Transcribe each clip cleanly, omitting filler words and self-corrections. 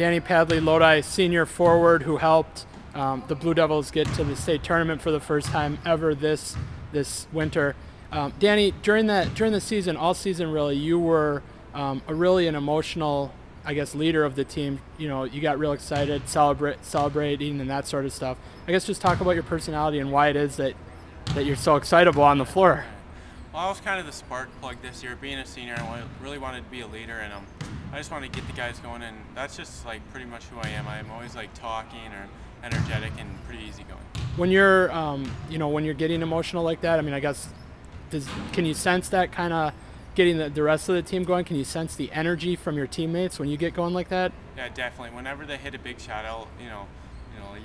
Danny Padley, Lodi senior forward who helped the Blue Devils get to the state tournament for the first time ever this winter. Danny, during the season, all season really, you were really an emotional, I guess, leader of the team. You know, you got real excited, celebrating and that sort of stuff. I guess just talk about your personality and why it is that you're so excitable on the floor. Well, I was kind of the spark plug this year. Being a senior, I really wanted to be a leader, and I just wanted to get the guys going, and that's just like pretty much who I am. I'm always like talking or energetic and pretty easygoing. When you're, when you're getting emotional like that, I mean, I guess, can you sense that kind of getting the rest of the team going? Can you sense the energy from your teammates when you get going like that? Yeah, definitely. Whenever they hit a big shot, I'll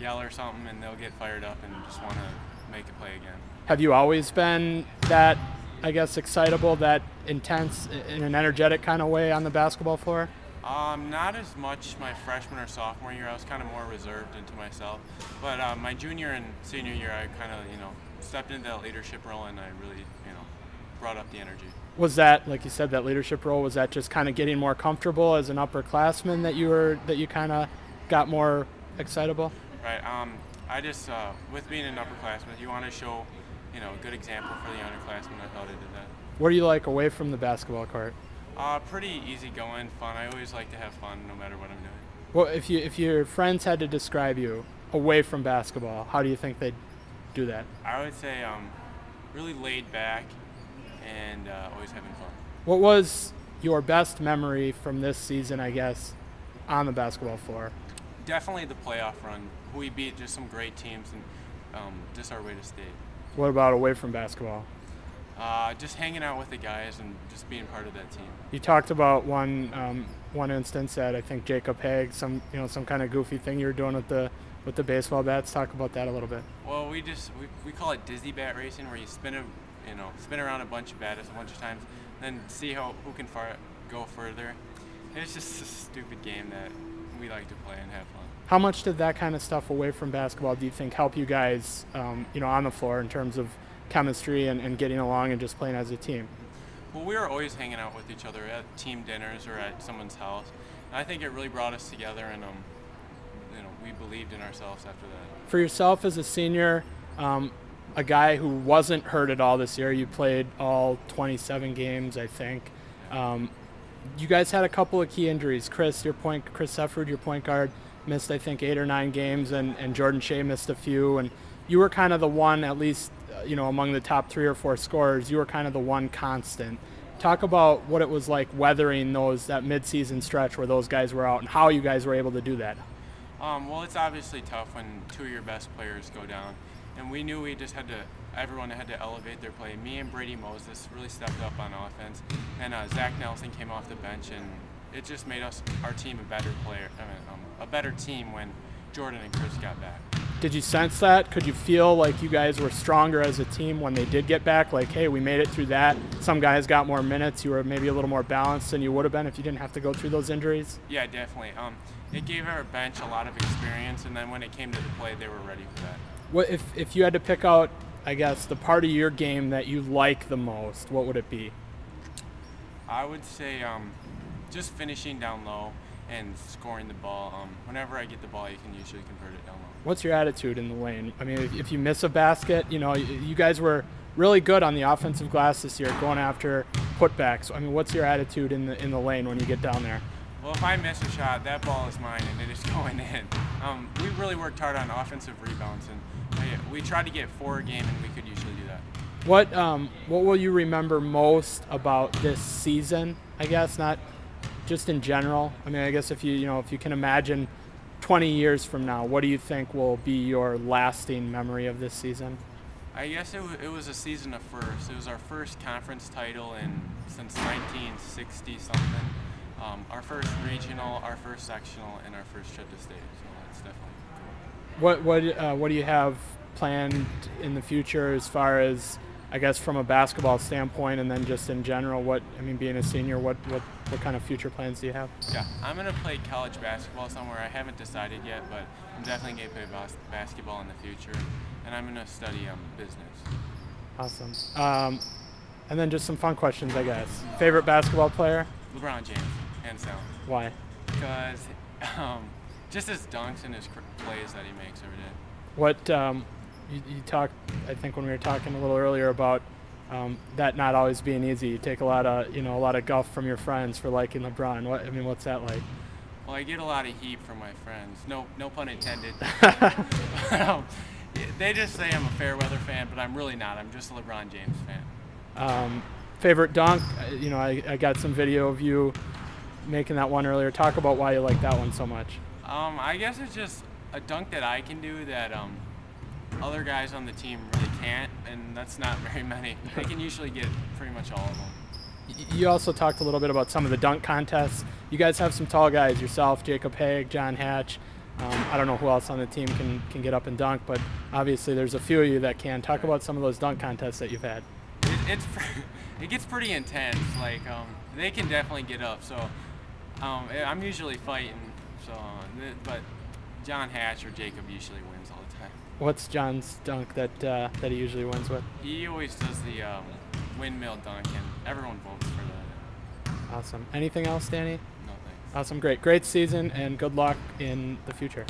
yell or something, and they'll get fired up and just want to make a play again. Have you always been that, I guess, excitable, that intense, in an energetic kind of way on the basketball floor? Not as much my freshman or sophomore year. I was kind of more reserved into myself. But my junior and senior year, I kind of, stepped into that leadership role, and I really, brought up the energy. Was that, like you said, that leadership role, was that just kind of getting more comfortable as an upperclassman that you kind of got more excitable? Right. I just, with being an upperclassman, you want to show, a good example for the underclassmen. I thought I did that. What do you like away from the basketball court? Pretty easygoing, fun. I always like to have fun no matter what I'm doing. Well, if your friends had to describe you away from basketball, how do you think they'd do that? I would say really laid back and always having fun. What was your best memory from this season, I guess, on the basketball floor? Definitely the playoff run. We beat just some great teams and just our way to state. What about away from basketball? Just hanging out with the guys and just being part of that team. You talked about one instance that I think Jacob Haig, some kind of goofy thing you were doing with the baseball bats. Talk about that a little bit. Well, we call it dizzy bat racing, where you spin around a bunch of bats a bunch of times, then see who can go further. It's just a stupid game that we like to play and have fun. How much did that kind of stuff away from basketball do you think help you guys, on the floor in terms of chemistry and getting along and just playing as a team? Well, we were always hanging out with each other at team dinners or at someone's house. And I think it really brought us together, and we believed in ourselves after that. For yourself as a senior, a guy who wasn't hurt at all this year, you played all 27 games, I think. You guys had a couple of key injuries. Chris Sefford, your point guard, missed I think 8 or 9 games, and Jordan Shea missed a few, and you were kind of the one, at least among the top 3 or 4 scorers, you were kind of the one constant. Talk about what it was like weathering that mid-season stretch where those guys were out and how you guys were able to do that. Well, it's obviously tough when 2 of your best players go down, and we knew everyone had to elevate their play. Me and Brady Moses really stepped up on offense, and Zach Nelson came off the bench, and it just made our team a better team when Jordan and Chris got back. Did you sense that? Could you feel like you guys were stronger as a team when they did get back? Like, hey, we made it through that. Some guys got more minutes. You were maybe a little more balanced than you would have been if you didn't have to go through those injuries? Yeah, definitely. It gave our bench a lot of experience, and then when it came to the play, they were ready for that. What if you had to pick out, I guess, the part of your game that you like the most, what would it be? I would say just finishing down low and scoring the ball. Whenever I get the ball, you can usually convert it down low. What's your attitude in the lane? I mean, if you miss a basket, you guys were really good on the offensive glass this year, going after putbacks. I mean, what's your attitude in the lane when you get down there? Well, if I miss a shot, that ball is mine and it is going in. We really worked hard on offensive rebounds, and we tried to get 4 a game, and we could usually do that. What will you remember most about this season? I guess not just in general. I mean, I guess if you can imagine 20 years from now, what do you think will be your lasting memory of this season? I guess it was a season of firsts. It was our first conference title since 1960 something. Our first regional, our first sectional, and our first trip to state. So that's definitely cool. What do you have planned in the future as far as, I guess, from a basketball standpoint, and then just in general? Being a senior, what kind of future plans do you have? Yeah, I'm gonna play college basketball somewhere. I haven't decided yet, but I'm definitely gonna play basketball in the future, and I'm gonna study business. Awesome. And then just some fun questions, I guess. Favorite basketball player? LeBron James, hands down. Why? Because Just his dunks and his plays that he makes every day. What you talked, I think when we were talking a little earlier about that not always being easy. You take a lot of guff from your friends for liking LeBron. What's that like? Well, I get a lot of heat from my friends. No pun intended. They just say I'm a fair weather fan, but I'm really not. I'm just a LeBron James fan. Favorite dunk? I got some video of you making that one earlier. Talk about why you like that one so much. I guess it's just a dunk that I can do that other guys on the team really can't, and that's not very many. They can usually get pretty much all of them. You also talked a little bit about some of the dunk contests. You guys have some tall guys, yourself, Jacob Haig, John Hatch. I don't know who else on the team can get up and dunk, but obviously there's a few of you that can. Talk about some of those dunk contests that you've had. It gets pretty intense. Like they can definitely get up. So I'm usually fighting. So, but John Hatch or Jacob usually wins all the time. What's John's dunk that he usually wins with? He always does the windmill dunk, and everyone votes for that. Awesome. Anything else, Danny? No thanks. Awesome. Great season, and good luck in the future.